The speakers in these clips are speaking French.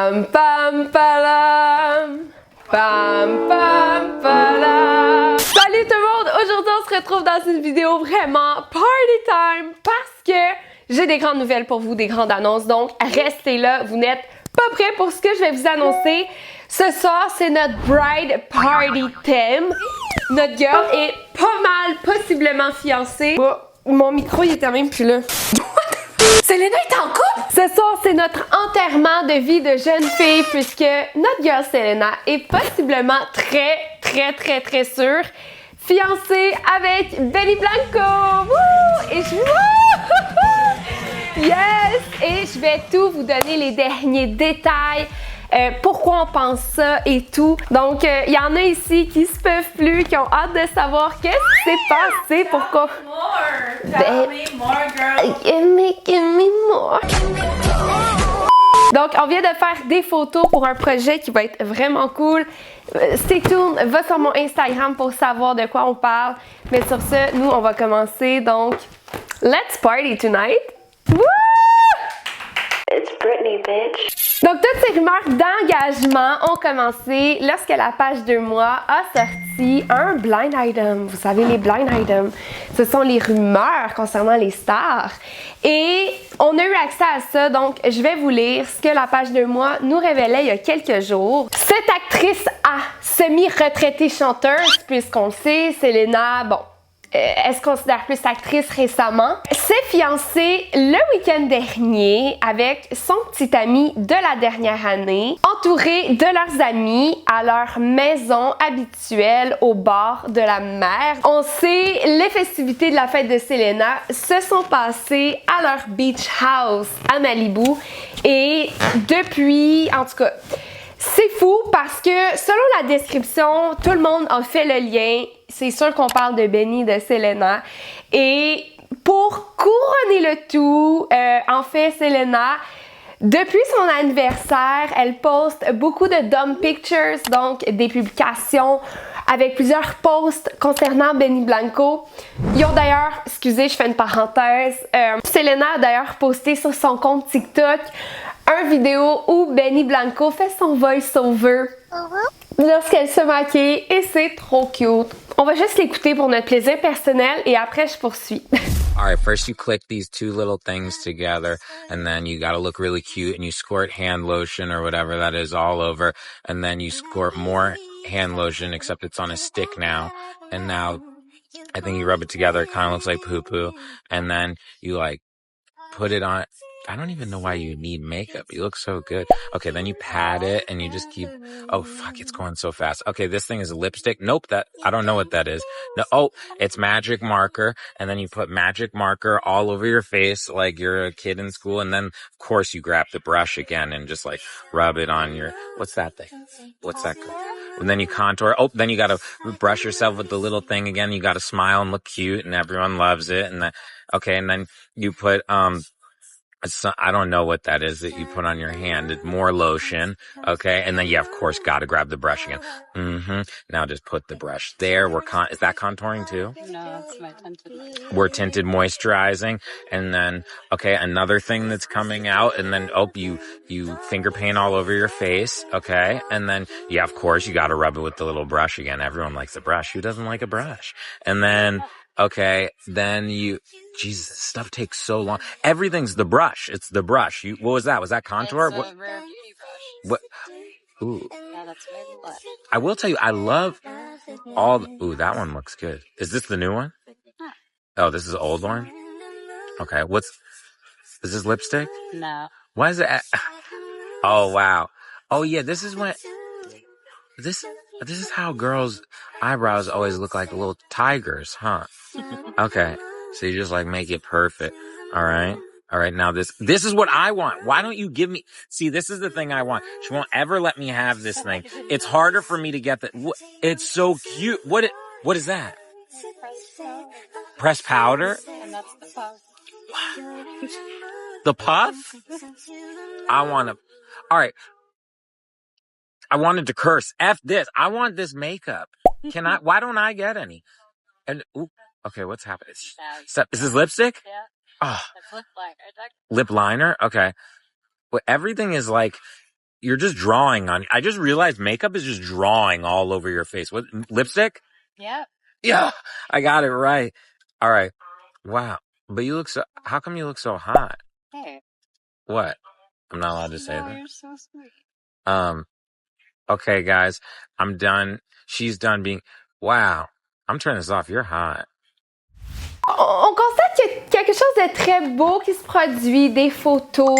Pam pam palam. Pam pam palam. Salut tout le monde! Aujourd'hui on se retrouve dans une vidéo vraiment party time parce que j'ai des grandes nouvelles pour vous, des grandes annonces. Donc restez là, vous n'êtes pas prêts pour ce que je vais vous annoncer. Ce soir c'est notre bride party theme. Notre girl est pas mal possiblement fiancée. Oh, mon micro il était même plus là. Selena est en couple? Ce soir, c'est notre enterrement de vie de jeune fille puisque notre girl Selena est possiblement très sûre fiancée avec Benny Blanco. Woo! Et je yes! Et je vais tout vous donner les derniers détails. Pourquoi on pense ça et tout. Donc, il y en a ici qui se peuvent plus, qui ont hâte de savoir qu'est-ce qui s'est passé, pourquoi. Tell me more, girl. Give me more. Donc, on vient de faire des photos pour un projet qui va être vraiment cool. Stay tuned, va sur mon Instagram pour savoir de quoi on parle. Mais sur ce, nous, on va commencer. Donc, let's party tonight. Woo! It's Britney, bitch. Donc, toutes ces rumeurs d'engagement ont commencé lorsque la page 2 mois a sorti un blind item. Vous savez, les blind items, ce sont les rumeurs concernant les stars. Et on a eu accès à ça, donc je vais vous lire ce que la page 2 mois nous révélait il y a quelques jours. Cette actrice semi-retraitée chanteuse, puisqu'on le sait, Selena, bon, elle se considère plus actrice récemment, s'est fiancée le week-end dernier avec son petit ami de la dernière année, entouré de leurs amis à leur maison habituelle au bord de la mer. On sait, les festivités de la fête de Selena se sont passées à leur beach house à Malibu et depuis, en tout cas, c'est fou parce que selon la description, tout le monde a fait le lien. C'est sûr qu'on parle de Benny, de Selena. Et pour couronner le tout, en fait, Selena, depuis son anniversaire, elle poste beaucoup de dumb pictures, donc des publications avec plusieurs posts concernant Benny Blanco. Ils ont d'ailleurs, excusez, je fais une parenthèse, Selena a d'ailleurs posté sur son compte TikTok une vidéo où Benny Blanco fait son voice-over lorsqu'elle se maquille et c'est trop cute. On va juste l'écouter pour notre plaisir personnel et après je poursuis. All right, first you click these two little things together, and then you gotta look really cute, and you squirt hand lotion or whatever that is all over, and then you squirt more hand lotion, except it's on a stick now, and now I think you rub it together, it kind of looks like poo-poo, and then you like put it on. I don't even know why you need makeup. You look so good. Okay, then you pat it and you just keep, oh fuck, it's going so fast. Okay, this thing is a lipstick. Nope, I don't know what that is. No, oh, it's magic marker. And then you put magic marker all over your face like you're a kid in school. And then, of course, you grab the brush again and just like rub it on your, what's that thing? What's that? And then you contour. Oh, then you gotta brush yourself with the little thing again. You gotta smile and look cute and everyone loves it. And then, okay, and then you put, I don't know what that is that you put on your hand. It's more lotion. Okay. And then, yeah, of course, gotta grab the brush again. Now just put the brush there. Is that contouring too? No, it's my tinted. We're tinted moisturizing. And then, okay, another thing that's coming out. And then, oh, you finger paint all over your face. Okay. And then, yeah, of course, you gotta rub it with the little brush again. Everyone likes a brush. Who doesn't like a brush? And then, okay, then Jesus, this stuff takes so long. Everything's the brush. It's the brush. What was that? Was that contour? It's a rare beauty What? brush. Ooh. Yeah, that's really what. I will tell you, I love ooh, that one looks good. Is this the new one? Oh, this is the old one? Okay, is this lipstick? No. Why is it oh, wow. Oh, yeah, this is how girls' eyebrows always look like little tigers, huh? Okay. So you just like make it perfect. All right. All right. Now this is what I want. Why don't you give me, see, this is the thing I want. She won't ever let me have this thing. It's harder for me to get it's so cute. What is that? Pressed powder? And that's the puff. The puff? All right. I wanted to curse. F this. I want this makeup. Why don't I get any? And, ooh, okay, what's happening? Is this lipstick? Yeah. Oh, That's lip liner. lip liner? Okay. Well, everything is like, you're just drawing on. I just realized makeup is just drawing all over your face. What, lipstick? Yeah. Yeah, I got it right. All right. Wow. But you look so. How come you look so hot? Hey. What? I'm not allowed to say No, that. you're so sweet. Okay, guys, I'm done. She's done being. Wow. I'm turning this off. You're hot. On constate qu'il y a quelque chose de très beau qui se produit, des photos,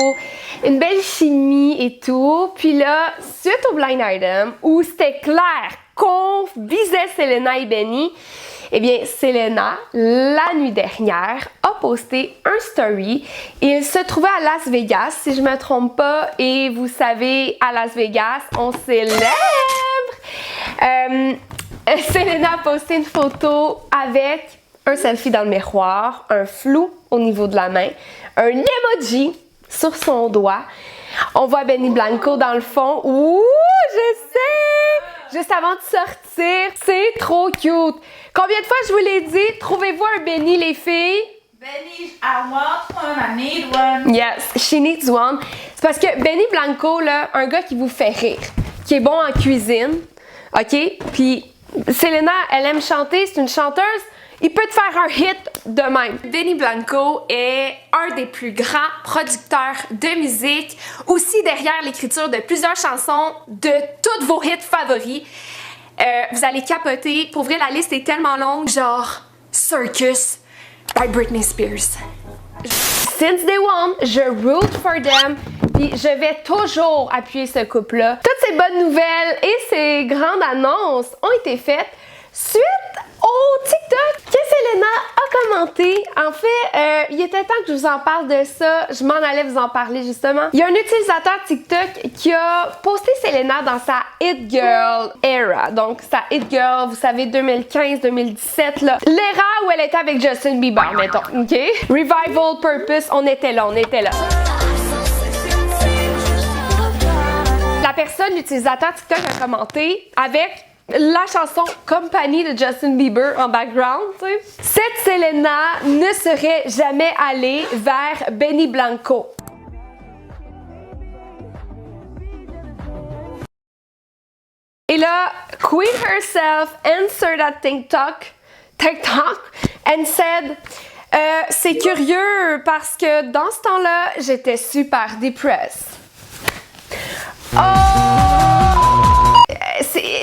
une belle chimie et tout. Puis là, suite au blind item, où c'était clair qu'on visait Selena et Benny, eh bien, Selena, la nuit dernière, a posté un story. Il se trouvait à Las Vegas, si je me trompe pas. Et vous savez, à Las Vegas, on célèbre! Selena a posté une photo avec un selfie dans le miroir, un flou au niveau de la main, un emoji sur son doigt. On voit Benny Blanco dans le fond. Ouh, je sais! Juste avant de sortir, c'est trop cute. Combien de fois je vous l'ai dit? Trouvez-vous un Benny, les filles? Benny, I want one, I need one. Yes, she needs one. C'est parce que Benny Blanco, là, un gars qui vous fait rire, qui est bon en cuisine, OK? Puis Selena, elle aime chanter, c'est une chanteuse. Il peut te faire un hit de même. Benny Blanco est un des plus grands producteurs de musique, aussi derrière l'écriture de plusieurs chansons de tous vos hits favoris. Vous allez capoter. Pour vrai, la liste est tellement longue, genre Circus by Britney Spears. Since day one, je root for them. Puis je vais toujours appuyer ce couple-là. Toutes ces bonnes nouvelles et ces grandes annonces ont été faites suite au TikTok que Selena a commenté. En fait, il était temps que je vous en parle de ça. Je m'en allais vous en parler justement. Il y a un utilisateur TikTok qui a posté Selena dans sa It Girl era. Donc sa It Girl, vous savez, 2015-2017 là. L'era où elle était avec Justin Bieber, mettons, ok? Revival, Purpose, on était là. La personne, l'utilisateur TikTok a commenté avec la chanson Company de Justin Bieber en background, tu sais. Cette Selena ne serait jamais allée vers Benny Blanco. Et là, Queen herself answered that TikTok and said, c'est curieux parce que dans ce temps-là, j'étais super depressed.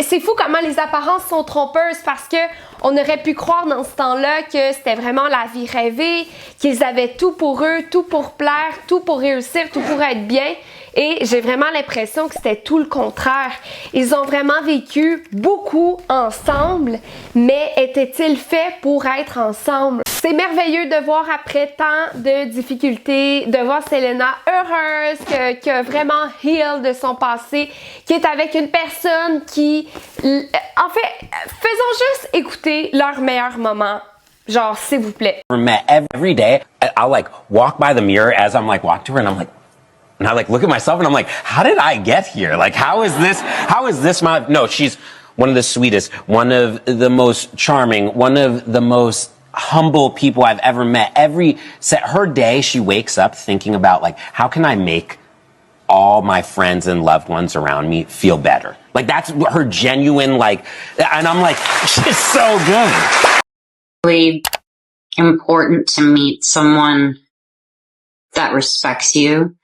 C'est fou comment les apparences sont trompeuses parce que on aurait pu croire dans ce temps-là que c'était vraiment la vie rêvée, qu'ils avaient tout pour eux, tout pour plaire, tout pour réussir, tout pour être bien. Et j'ai vraiment l'impression que c'était tout le contraire. Ils ont vraiment vécu beaucoup ensemble, mais étaient-ils faits pour être ensemble? C'est merveilleux de voir après tant de difficultés, de voir Selena heureuse, qui a vraiment heal de son passé, qui est avec une personne qui... En fait, faisons juste écouter leur meilleur moment. Genre, s'il vous plaît. Met every day. I'll like walk by the mirror as I'm like walk to her and I'm like, and I like look at myself and I'm like, how did I get here? Like, how is this my, no, she's one of the sweetest, one of the most charming, one of the most humble people I've ever met. Her day, she wakes up thinking about like, how can I make all my friends and loved ones around me feel better? Like that's her genuine like, and I'm like, she's so good. Really important to meet someone that respects you.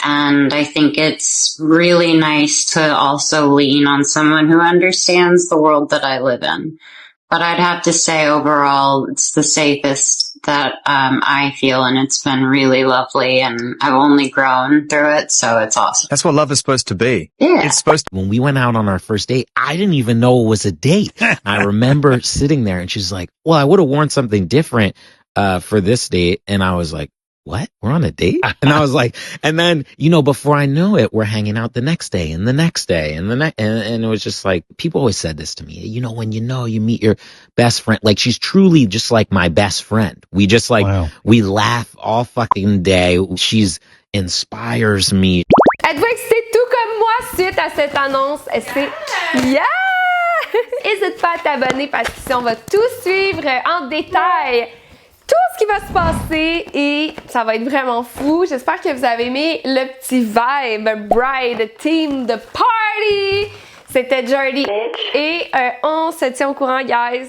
And I think it's really nice to also lean on someone who understands the world that I live in. But I'd have to say overall, it's the safest that I feel, and it's been really lovely, and I've only grown through it, so it's awesome. That's what love is supposed to be. Yeah. It's supposed to. When we went out on our first date, I didn't even know it was a date. I remember sitting there and she's like, well, I would have worn something different for this date. And I was like, what? We're on a date? And I was like, and then, you know, before I know it, we're hanging out the next day and the next day and the next, and it was just like, people always said this to me, you know, when you meet your best friend, like she's truly just like my best friend. We just like, wow. We laugh all fucking day. She's inspires me. Êtes-vous excité tout comme moi suite à cette annonce? Yeah! N'hésite pas à t'abonner parce qu'ici on va tout suivre en détail. Tout ce qui va se passer et ça va être vraiment fou. J'espère que vous avez aimé le petit vibe bride team de party. C'était Jordy et on se tient au courant, guys.